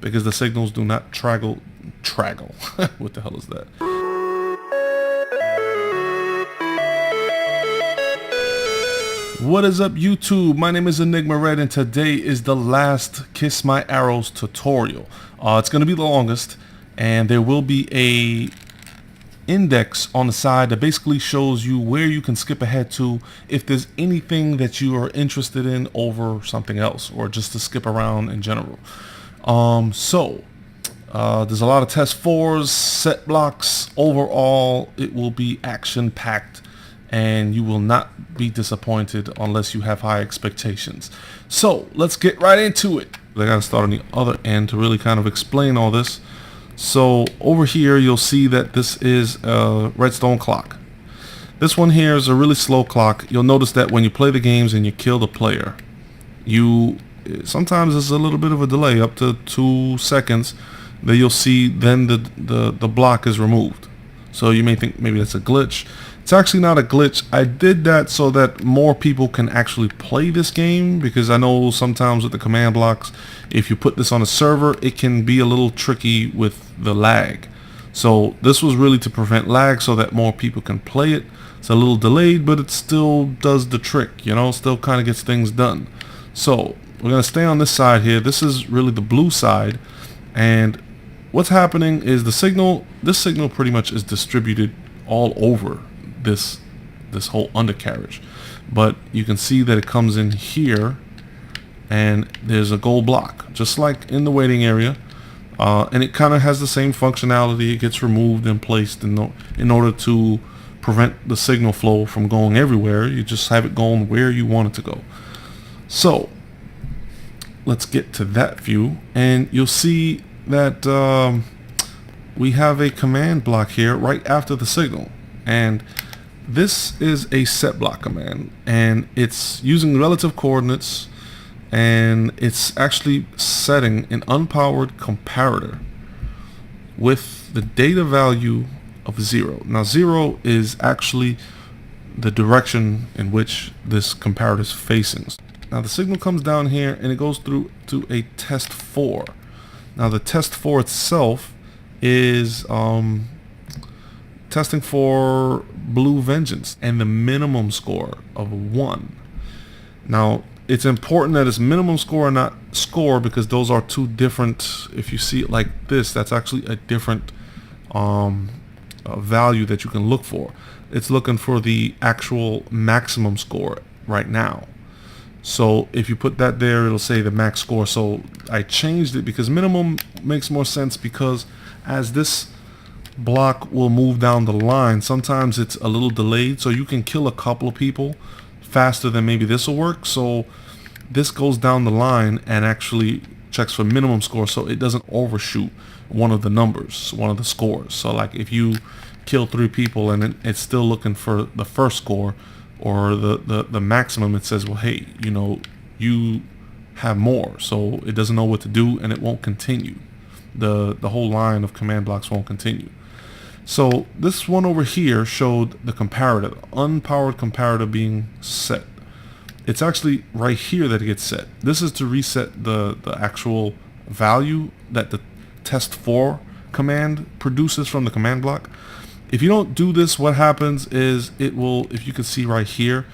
because the signals do not traggle. What the hell is that? What is up, YouTube? My name is Enigma Red, and today is the last Kiss My Arrows tutorial. It's going to be the longest, and there will be a index on the side that basically shows you where you can skip ahead to if there's anything that you are interested in over something else, or just to skip around in general. There's a lot of test fours, set blocks. Overall, it will be action packed, and you will not be disappointed unless you have high expectations. So let's get right into it. I gotta start on the other end to really kind of explain all this. So over here you'll see that this is a redstone clock. This one here is a really slow clock. You'll notice that when you play the games and you kill the player, sometimes there's a little bit of a delay, up to 2 seconds, that you'll see then the block is removed. So you may think maybe that's a glitch. It's actually not a glitch. I did that so that more people can actually play this game, because I know sometimes with the command blocks, if you put this on a server, it can be a little tricky with the lag. So this was really to prevent lag so that more people can play it. It's a little delayed, but it still does the trick, you know, still kind of gets things done. So we're going to stay on this side here. This is really the blue side, and what's happening is this signal pretty much is distributed all over this whole undercarriage, but you can see that it comes in here and there's a gold block just like in the waiting area, and it kind of has the same functionality. It gets removed and placed in order to prevent the signal flow from going everywhere. You just have it going where you want it to go. So let's get to that view, and you'll see that we have a command block here right after the signal, and this is a set block command, and it's using relative coordinates, and it's actually setting an unpowered comparator with the data value of 0. Now 0 is actually the direction in which this comparator is facing. Now the signal comes down here and it goes through to a testfor. Now the testfor itself is testing for Blue Vengeance and the minimum score of 1. Now it's important that it's minimum score and not score, because those are two different. If you see it like this, that's actually a different value that you can look for. It's looking for the actual maximum score right now. So if you put that there, it'll say the max score. So I changed it because minimum makes more sense, because as this block will move down the line, sometimes it's a little delayed, so you can kill a couple of people faster than maybe this will work. So this goes down the line and actually checks for minimum score, so it doesn't overshoot one of the numbers, one of the scores. So like if you kill 3 people and it's still looking for the first score or the maximum, it says, well, hey, you know, you have more, so it doesn't know what to do and it won't continue. The whole line of command blocks won't continue. So this one over here showed the comparator, the unpowered comparator being set. It's actually right here that it gets set. This is to reset the actual value that the testfor command produces from the command block. If you don't do this, what happens is it will, if you can see right here,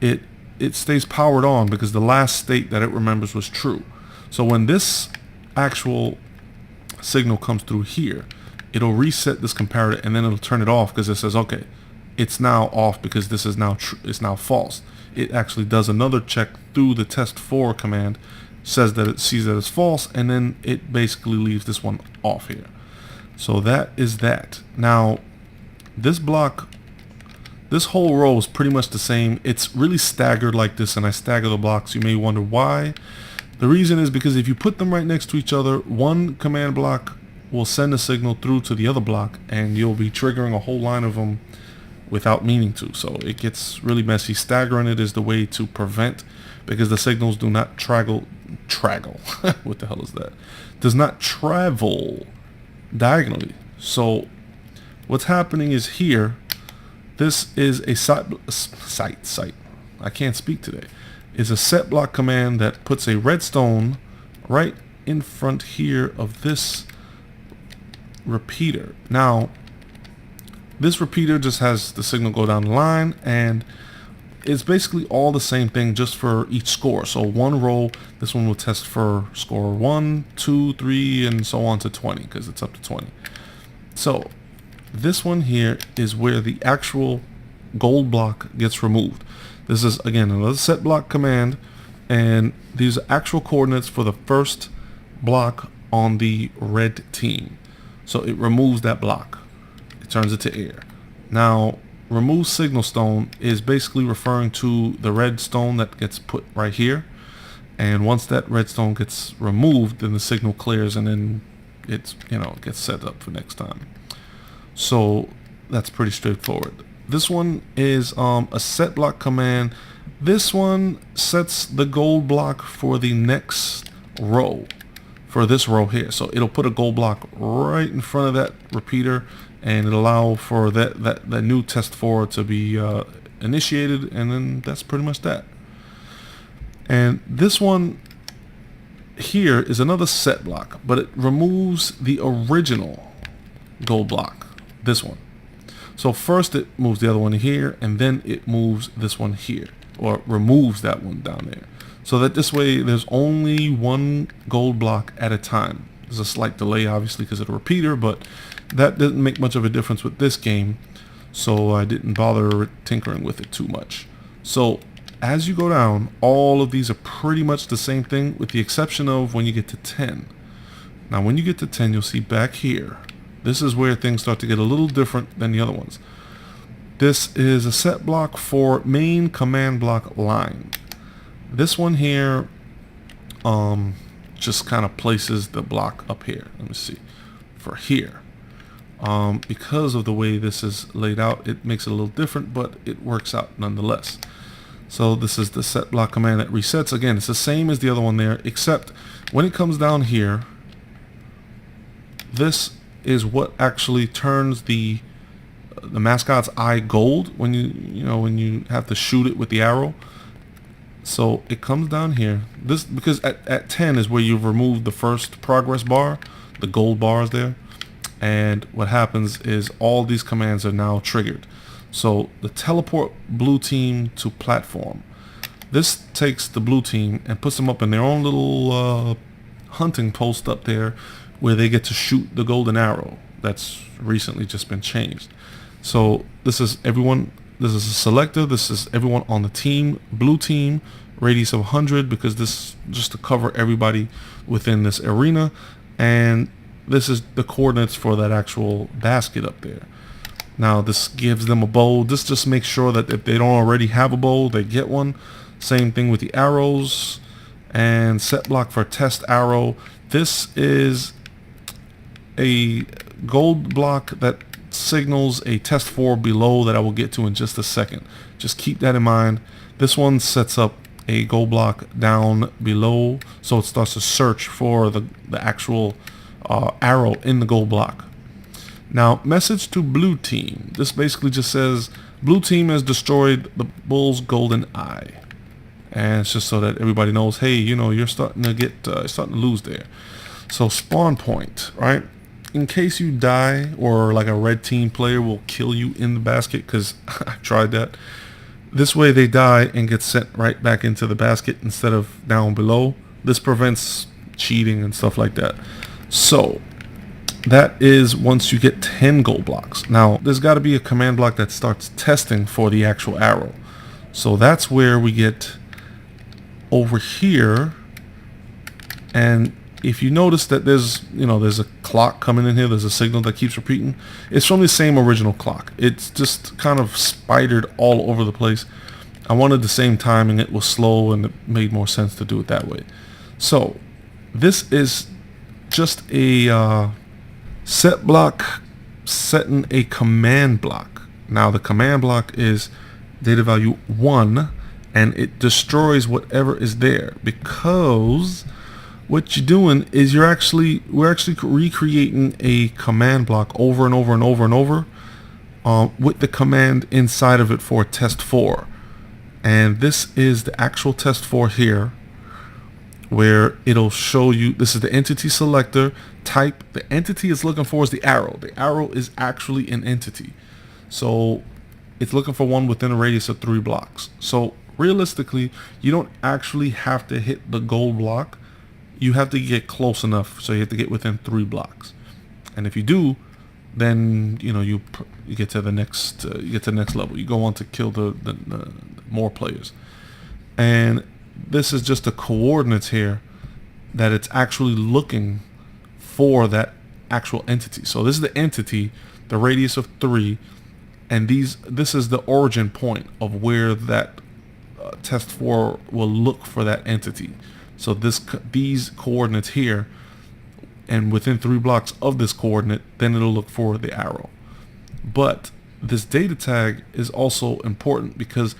it stays powered on because the last state that it remembers was true. So when this actual signal comes through here, it'll reset this comparator and then it'll turn it off, because it says, okay, it's now off because this is now it's now false. It actually does another check through the testfor command, says that it sees that it's false, and then it basically leaves this one off here. So that is that. Now this block, this whole row is pretty much the same. It's really staggered like this, and I stagger the blocks. You may wonder why. The reason is because if you put them right next to each other, one command block will send a signal through to the other block, and you'll be triggering a whole line of them without meaning to. So it gets really messy. Staggering it is the way to prevent, because the signals do not traggle what the hell is that? Does not travel diagonally. So what's happening is here, this is a site. I can't speak today. Is a set block command that puts a redstone right in front here of this repeater. Now, this repeater just has the signal go down the line, and it's basically all the same thing just for each score. So one row, this one will test for score 1, 2, 3, and so on to 20, because it's up to 20. So this one here is where the actual gold block gets removed. This is, again, another set block command, and these are actual coordinates for the first block on the red team. So it removes that block. It turns it to air. Now, remove signal stone is basically referring to the red stone that gets put right here. And once that red stone gets removed, then the signal clears, and then it's, it gets set up for next time. So that's pretty straightforward. This one is a set block command. This one sets the gold block for the next row, for this row here. So it'll put a gold block right in front of that repeater, and it'll allow for that new testfor to be initiated, and then that's pretty much that. And this one here is another set block, but it removes the original gold block, this one. So first it moves the other one here, and then it moves this one here, or removes that one down there. So that this way there's only one gold block at a time. There's a slight delay, obviously, because of the repeater, but that didn't make much of a difference with this game, so I didn't bother tinkering with it too much. So as you go down, all of these are pretty much the same thing, with the exception of when you get to 10. Now when you get to 10, you'll see back here, this is where things start to get a little different than the other ones. This is a set block for main command block line. This one here just kind of places the block up here. Let me see, for here. Because of the way this is laid out, it makes it a little different, but it works out nonetheless. So this is the set block command that resets. Again, it's the same as the other one there, except when it comes down here, this is what actually turns the mascot's eye gold when when you have to shoot it with the arrow. So it comes down here. This, because at 10 is where you've removed the first progress bar, the gold bars there. And what happens is all these commands are now triggered. So the teleport blue team to platform. This takes the blue team and puts them up in their own little hunting post up there, where they get to shoot the golden arrow that's recently just been changed. So this is everyone. This is a selector. This is everyone on the team. Blue team, radius of 100, because this just to cover everybody within this arena. And this is the coordinates for that actual basket up there. Now this gives them a bow. This just makes sure that if they don't already have a bow, they get one. Same thing with the arrows. And set block for test arrow. This is a gold block that signals a testfor below that I will get to in just a second. Just keep that in mind. This one sets up a gold block down below, so it starts to search for the actual arrow in the gold block. Now, message to blue team. This basically just says blue team has destroyed the bull's golden eye, and it's just so that everybody knows, hey, you're starting to lose there. So spawn point, right? In case you die, or like a red team player will kill you in the basket, because I tried that. This way they die and get sent right back into the basket instead of down below. This prevents cheating and stuff like that. So that is once you get 10 gold blocks. Now there's got to be a command block that starts testing for the actual arrow. So that's where we get over here. And if you notice that there's a clock coming in here, there's a signal that keeps repeating. It's from the same original clock. It's just kind of spidered all over the place. I wanted the same timing. It was slow, and it made more sense to do it that way. So this is just a set block setting a command block. Now the command block is data value 1, and it destroys whatever is there, because what you're doing is we're actually recreating a command block over and over and over and over with the command inside of it for testfor. And this is the actual testfor here, where it'll show you, this is the entity selector type. The entity it's looking for is the arrow. The arrow is actually an entity. So it's looking for one within a radius of 3 blocks. So realistically, you don't actually have to hit the gold block. You have to get close enough, so you have to get within 3 blocks. And if you do, then you get to the next level. You go on to kill the more players. And this is just the coordinates here that it's actually looking for that actual entity. So this is the entity, the radius of 3, and this is the origin point of where that testfor will look for that entity. So these coordinates here, and within 3 blocks of this coordinate, then it'll look for the arrow. But this data tag is also important because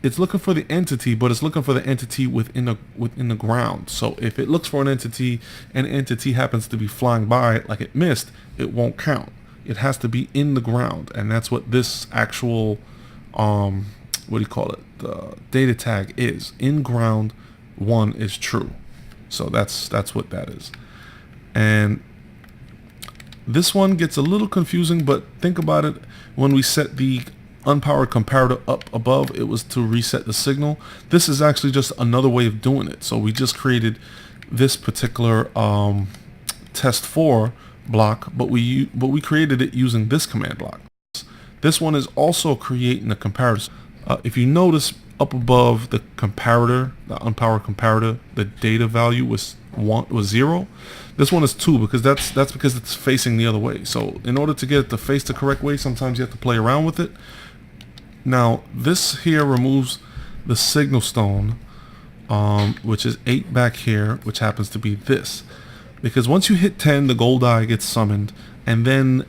it's looking for the entity, but it's looking for the entity within the ground. So if it looks for an entity and an entity happens to be flying by like it missed, it won't count. It has to be in the ground, and that's what this actual the data tag is. In ground 1 is true. So that's what that is. And this one gets a little confusing, but think about it. When we set the unpowered comparator up above, it was to reset the signal. This is actually just another way of doing it. So we just created this particular testfor block, but we created it using this command block. This one is also creating a comparator. If you notice up above the comparator, the unpowered comparator, the data value was 0. This one is 2 because that's because it's facing the other way. So in order to get it to face the correct way, sometimes you have to play around with it. Now this here removes the signal stone, which is 8 back here, which happens to be this. Because once you hit 10, the gold eye gets summoned, and then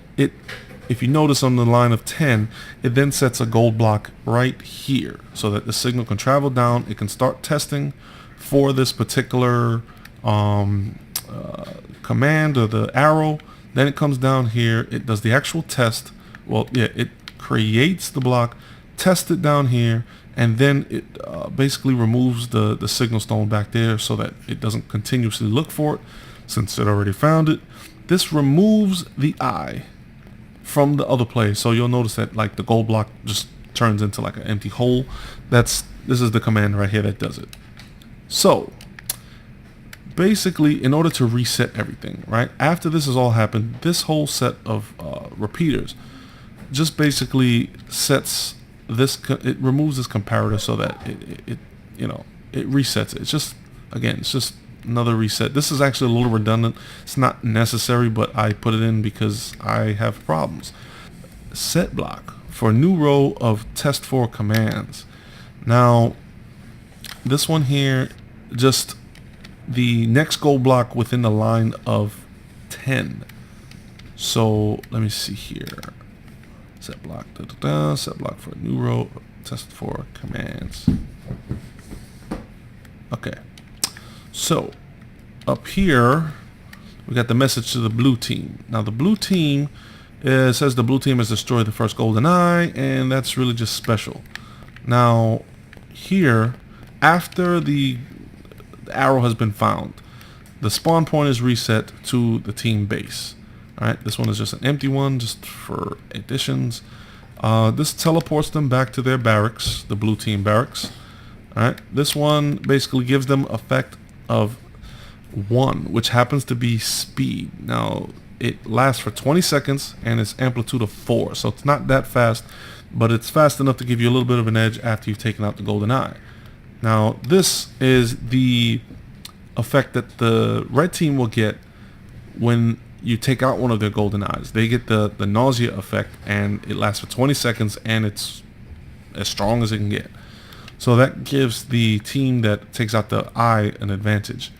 if you notice on the line of 10, it then sets a gold block right here so that the signal can travel down. It can start testing for this particular command or the arrow. Then it comes down here. It does the actual test. Well, yeah, it creates the block, tests it down here, and then it basically removes the signal stone back there so that it doesn't continuously look for it since it already found it. This removes the eye from the other place. So you'll notice that like the gold block just turns into like an empty hole. This is the command right here that does it. So basically, in order to reset everything, right after this has all happened, this whole set of repeaters just basically sets this. It removes this comparator so that it resets it. It's just, again, it's just another reset. This is actually a little redundant. It's not necessary, but I put it in because I have problems. Set block for a new row of testfor commands. Now this one here, just the next gold block within the line of 10. So let me see here. Set block, set block for a new row of testfor commands. Okay. So up here, we got the message to the blue team. Now the blue team says the blue team has destroyed the first golden eye, and that's really just special. Now here, after the arrow has been found, the spawn point is reset to the team base. Alright, this one is just an empty one, just for additions. This teleports them back to their barracks, the blue team barracks. Alright, this one basically gives them effect of 1, which happens to be speed. Now it lasts for 20 seconds and it's amplitude of 4, so it's not that fast, but it's fast enough to give you a little bit of an edge after you've taken out the golden eye. Now this is the effect that the red team will get when you take out one of their golden eyes. They get the nausea effect, and it lasts for 20 seconds, and it's as strong as it can get. So that gives the team that takes out the eye an advantage.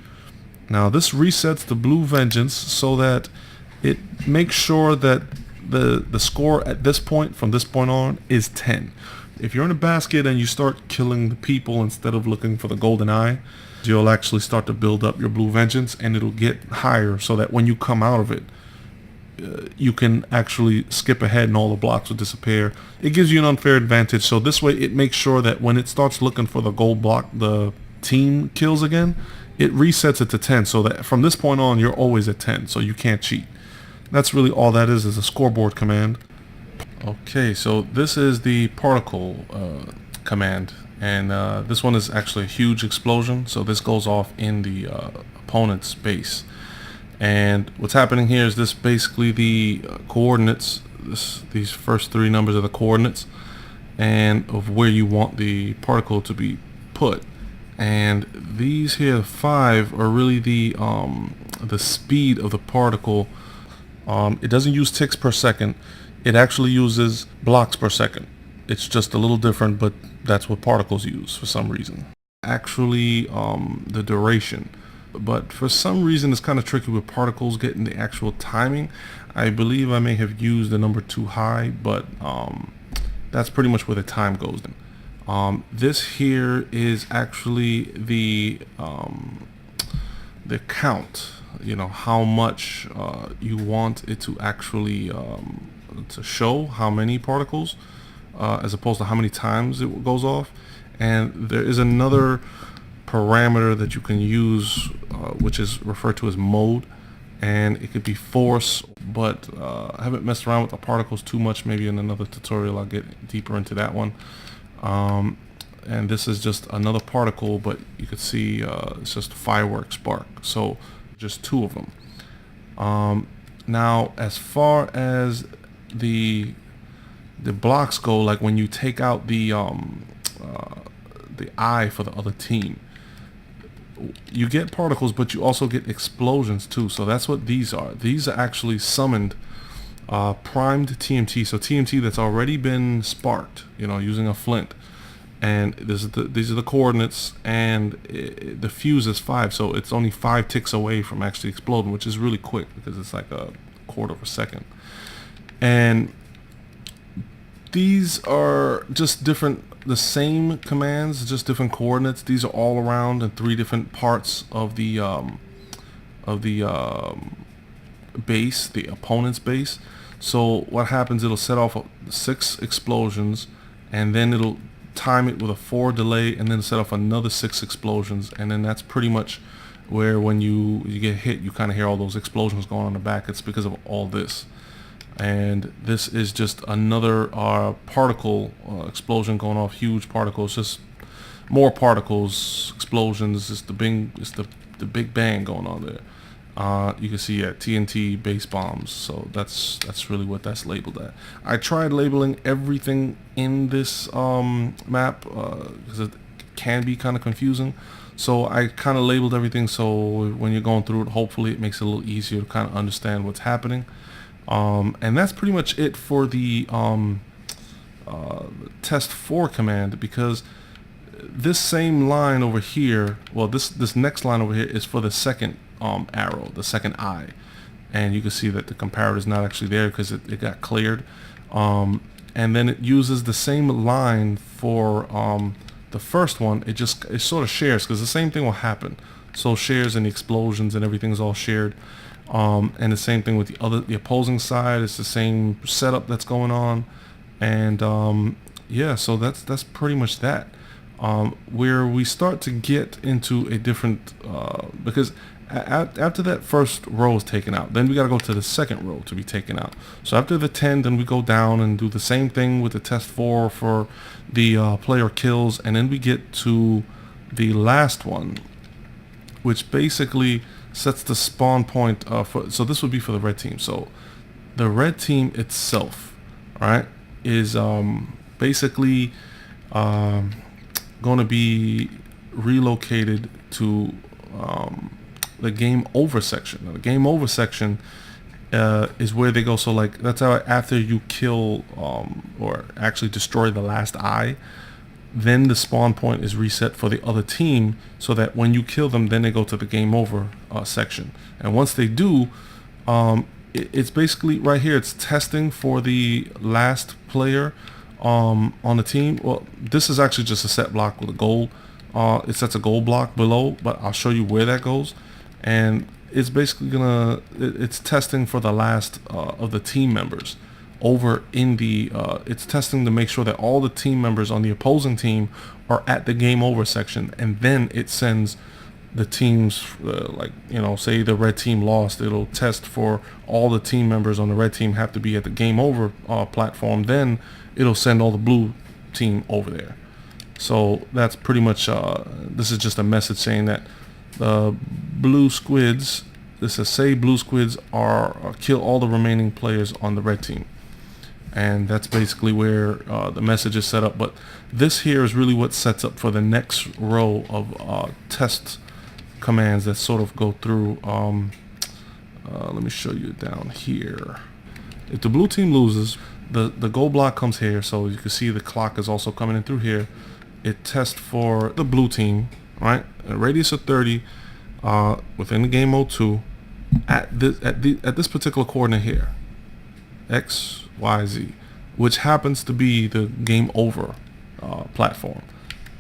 Now this resets the blue vengeance so that it makes sure that the score at this point, from this point on, is 10. If you're in a basket and you start killing the people instead of looking for the golden eye, you'll actually start to build up your blue vengeance, and it'll get higher so that when you come out of it, you can actually skip ahead and all the blocks will disappear. It gives you an unfair advantage, so this way it makes sure that when it starts looking for the gold block, the team kills again, it resets it to 10, so that from this point on you're always at 10, so you can't cheat. That's really all that is a scoreboard command. Okay, so this is the particle command, and this one is actually a huge explosion, so this goes off in the opponent's base. And what's happening here is this basically the coordinates, these first three numbers are the coordinates and of where you want the particle to be put. And these here 5 are really the speed of the particle. It doesn't use ticks per second, it actually uses blocks per second. It's just a little different, but that's what particles use for some reason. Actually the duration, but for some reason it's kind of tricky with particles getting the actual timing. I believe I may have used the number too high, but that's pretty much where the time goes in. This here is actually the count, you know, how much you want it to actually to show how many particles, as opposed to how many times it goes off. And there is another parameter that you can use, which is referred to as mode, and it could be force, but I haven't messed around with the particles too much. Maybe in another tutorial I'll get deeper into that one. And this is just another particle, but you could see it's just fireworks spark, so just 2 of them. Now as far as the blocks go, like when you take out the eye for the other team, you get particles, but you also get explosions too. So that's what these are. These are actually summoned primed TNT, so TNT that's already been sparked, you know, using a flint. And these are the coordinates, and the fuse is 5, so it's only 5 ticks away from actually exploding, which is really quick because it's like a quarter of a second. And these are just different, the same commands, just different coordinates. These are all around in 3 different parts of the base, the opponent's base. So what happens, it'll set off 6 explosions, and then it'll time it with a 4 delay, and then set off another 6 explosions. And then that's pretty much where when you get hit, you kind of hear all those explosions going on in the back. It's because of all this. And this is just another particle explosion going off, huge particles, just more particles, explosions. It's the big bang going on there. You can see TNT base bombs, so that's really what that's labeled at. I tried labeling everything in this map because it can be kind of confusing, so I kind of labeled everything, so when you're going through it, hopefully it makes it a little easier to kind of understand what's happening. And that's pretty much it for the testfor command, because this same line over here, well, this next line over here is for the second arrow, the second eye, and you can see that the comparator is not actually there because it got cleared. And then it uses the same line for the first one. It sort of shares, because the same thing will happen. So shares, and the explosions and everything's all shared. And the same thing with the opposing side. It's the same setup that's going on. And yeah, so that's pretty much that. Where we start to get into a different because after that first row is taken out, then we got to go to the second row to be taken out. So after the 10, then we go down and do the same thing with the testfor for the player kills, and then we get to the last one, which basically sets the spawn point so this would be for the red team. So the red team itself, right, is basically going to be relocated to the game over section. Now, the game over section is where they go. So like that's how after you kill or actually destroy the last eye, then the spawn point is reset for the other team, so that when you kill them, then they go to the game over section. And once they do, it's basically right here, it's testing for the last player on the team. Well, this is actually just a set block with a goal. It sets a goal block below, but I'll show you where that goes. And it's basically it's testing for the last of the team members over in the it's testing to make sure that all the team members on the opposing team are at the game over section, and then it sends the teams, like, you know, say the red team lost, it'll test for all the team members on the red team have to be at the Gameover platform. Then it'll send all the blue team over there. So that's pretty much, this is just a message saying that the blue squids, this says say blue squids are kill all the remaining players on the red team. And that's basically where the message is set up. But this here is really what sets up for the next row of test commands that sort of go through. Let me show you down here. If the blue team loses, the gold block comes here, so you can see the clock is also coming in through here. It tests for the blue team, right? A radius of 30 within the game mode 2 at this particular coordinate here, X, Y, Z, which happens to be the Gameover platform.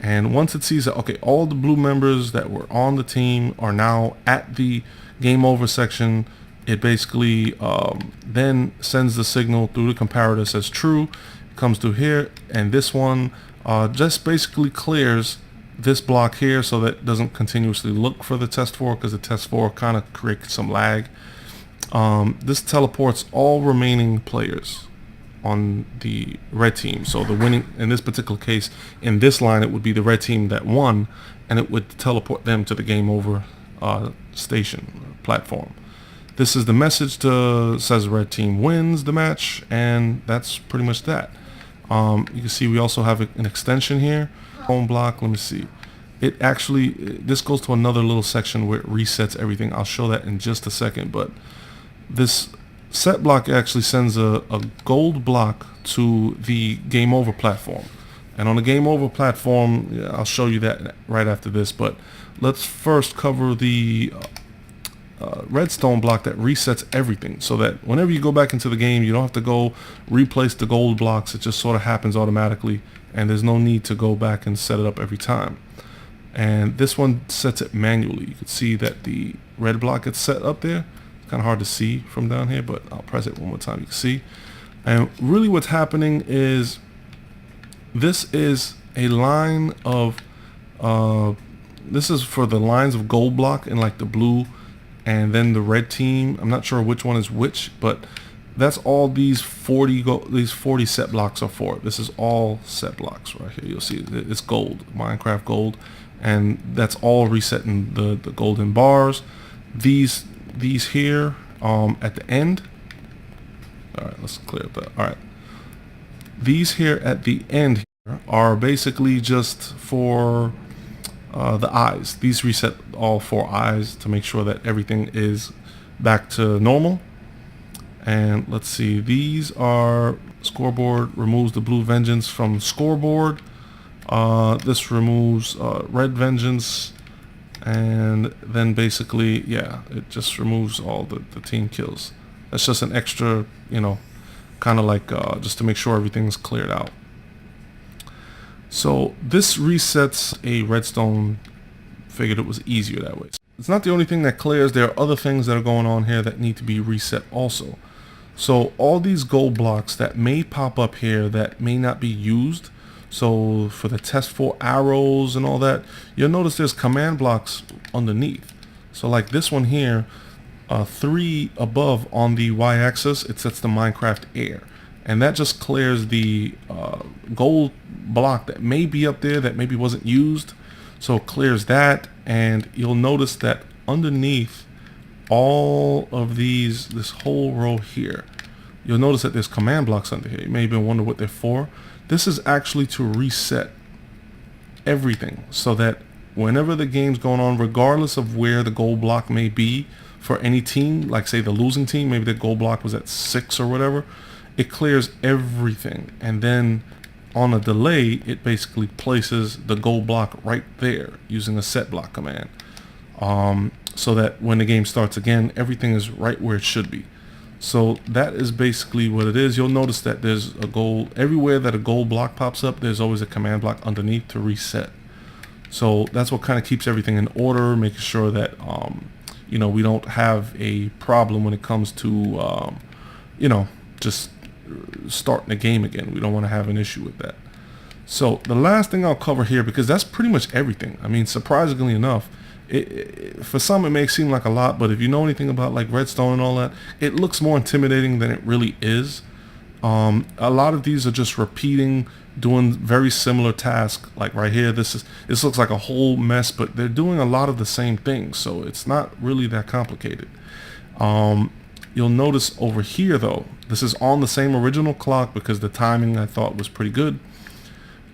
And once it sees that, okay, all the blue members that were on the team are now at the Gameover section, it basically then sends the signal through the comparator, says true, it comes through here, and this one just basically clears this block here so that it doesn't continuously look for the testfor, because the testfor kind of creates some lag. This teleports all remaining players on the red team. So the winning, in this particular case, in this line, it would be the red team that won, and it would teleport them to the Gameover station platform. This is the message to says red team wins the match, and that's pretty much that. You can see we also have an extension here, home block. Let me see. It actually, this goes to another little section where it resets everything. I'll show that in just a second, but this set block actually sends a gold block to the Gameover platform. And on the Gameover platform, I'll show you that right after this, but let's first cover the redstone block that resets everything, so that whenever you go back into the game, you don't have to go replace the gold blocks. It just sort of happens automatically, and there's no need to go back and set it up every time. And this one sets it manually. You can see that the red block gets set up there. It's kind of hard to see from down here, but I'll press it one more time. You can see. And really what's happening is this is a line of this is for the lines of gold block in like the blue and then the red team. I'm not sure which one is which, but that's all these 40 set blocks are for. This is all set blocks right here. You'll see it's gold, Minecraft gold, and that's all resetting the golden bars. These here at the end. All right, let's clear up that. All right, these here at the end here are basically just for the eyes. These reset all 4 eyes to make sure that everything is back to normal. And let's see, these are scoreboard, removes the blue vengeance from scoreboard. This removes red vengeance, and then basically, yeah, it just removes all the team kills. That's just an extra, you know, kind of like just to make sure everything's cleared out. So this resets a redstone. Figured it was easier that way. It's not the only thing that clears. There are other things that are going on here that need to be reset also. So all these gold blocks that may pop up here that may not be used, so for the testfor arrows and all that, you'll notice there's command blocks underneath. So like this one here, 3 above on the y-axis, it sets the Minecraft air, and that just clears the gold block that may be up there that maybe wasn't used. So it clears that, and you'll notice that underneath all of these, this whole row here, you'll notice that there's command blocks under here. You may even wonder what they're for. This is actually to reset everything, so that whenever the game's going on, regardless of where the gold block may be for any team, like say the losing team, maybe the gold block was at 6 or whatever, it clears everything, and then on a delay it basically places the gold block right there using a set block command, so that when the game starts again, everything is right where it should be. So that is basically what it is. You'll notice that there's a gold everywhere that a gold block pops up. There's always a command block underneath to reset. So that's what kind of keeps everything in order, making sure that you know, we don't have a problem when it comes to you know, just starting the game again. We don't want to have an issue with that. So the last thing I'll cover here, because that's pretty much everything. I mean, surprisingly enough, For some it may seem like a lot, but if you know anything about like redstone and all that, it looks more intimidating than it really is. A lot of these are just repeating, doing very similar tasks. Like right here, this looks like a whole mess, but they're doing a lot of the same things, so it's not really that complicated. You'll notice over here though, this is on the same original clock because the timing I thought was pretty good.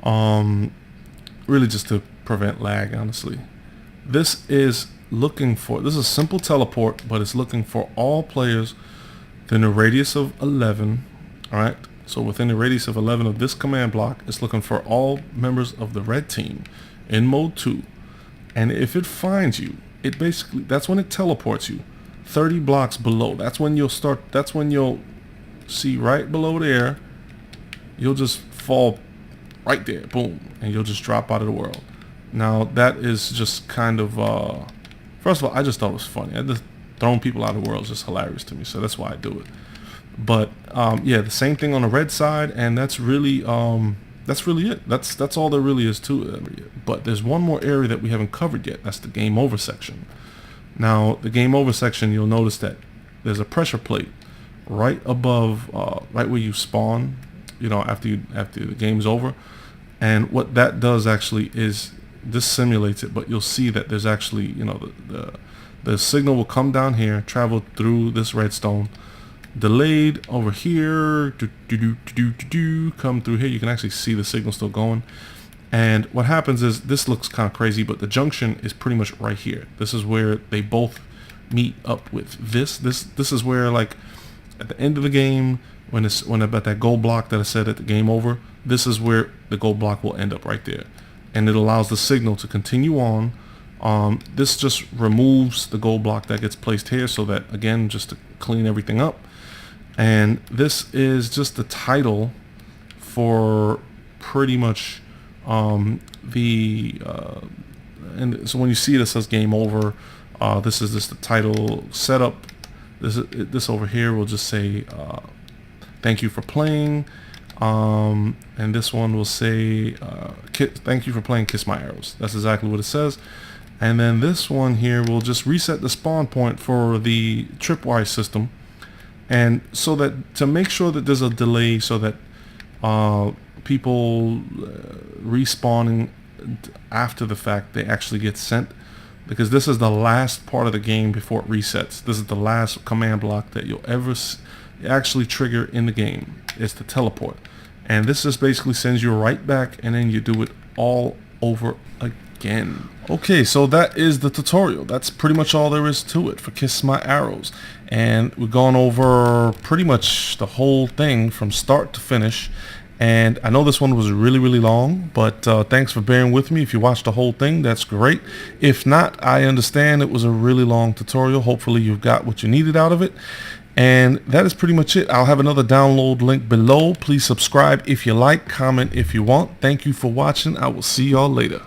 Really just to prevent lag, honestly. This is a simple teleport, but it's looking for all players within a radius of 11. All right, so within the radius of 11 of this command block, it's looking for all members of the red team in mode 2. And if it finds you, it basically, that's when it teleports you 30 blocks below. That's when you'll see right below there, you'll just fall right there, boom, and you'll just drop out of the world. Now that is just kind of, first of all, I just thought it was funny. Just throwing people out of the world is just hilarious to me, so that's why I do it. But yeah, the same thing on the red side, and that's really it. That's all there really is to it. But there's one more area that we haven't covered yet. That's the game over section. Now the game over section, you'll notice that there's a pressure plate right above, right where you spawn, you know, after the game's over. And what that does actually is this simulates it, but you'll see that there's actually, you know, the signal will come down here, travel through this redstone, delayed over here, come through here. You can actually see the signal still going. And what happens is, this looks kind of crazy, but the junction is pretty much right here. This is where they both meet up with this. This is where, like, at the end of the game, when about that gold block that I said at the game over, this is where the gold block will end up right there, and it allows the signal to continue on. This just removes the gold block that gets placed here, so that, again, just to clean everything up. And this is just the title for pretty much and so when you see this says game over, this is just the title setup. This over here will just say thank you for playing, and this one will say thank you for playing Kiss My Arrows. That's exactly what it says. And then this one here will just reset the spawn point for the tripwire system, and so that to make sure that there's a delay, so that people respawning after the fact, they actually get sent, because this is the last part of the game before it resets. This is the last command block that you'll ever actually trigger in the game. It's the teleport, and this just basically sends you right back, and then you do it all over again. Okay, so that is the tutorial. That's pretty much all there is to it for Kiss My Arrows, and we've gone over pretty much the whole thing from start to finish. And I know this one was really long, but thanks for bearing with me. If you watched the whole thing, that's great. If not, I understand it was a really long tutorial. Hopefully you've got what you needed out of it. And that is pretty much it. I'll have another download link below. Please subscribe if you like, comment if you want. Thank you for watching. I will see y'all later.